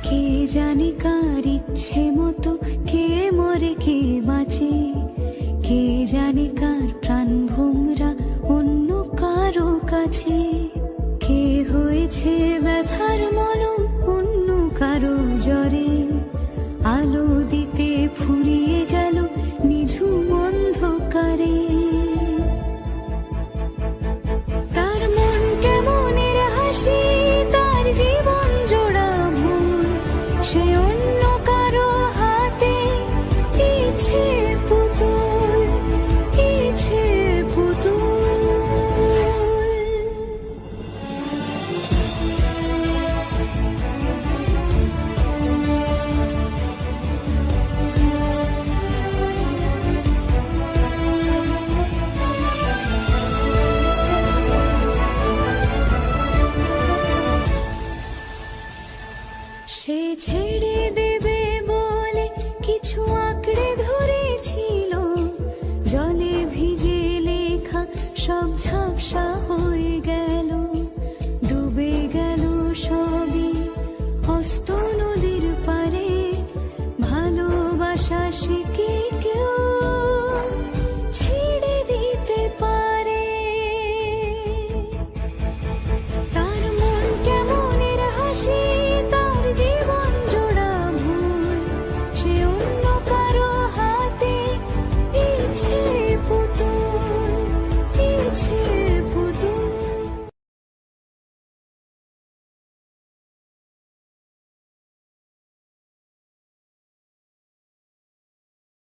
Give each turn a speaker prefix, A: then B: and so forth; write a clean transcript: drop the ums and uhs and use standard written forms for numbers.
A: কে জানে কার ইচ্ছে মতো কে মরে কে বাঁচে, কে জানে কার প্রাণ ভোমরা অন্য কারো কাছে, কে হয়েছে ব্যথার মলম অন্য কারো জ্বরে, আলো দিতে ফুরিয়ে গেল নিঝুম অন্ধকারে। তার মন কেমনের হাসি, তার জীবন জোড়া ভুল, সে অন্য কারো হাতে ইচ্ছে পুতুল, ইচ্ছে পুতুল। সে ছেড়ে দেবে বলে কিছু আঁকড়ে ধরেছিল, জলে ভিজে লেখা সব ঝাপসা হয়ে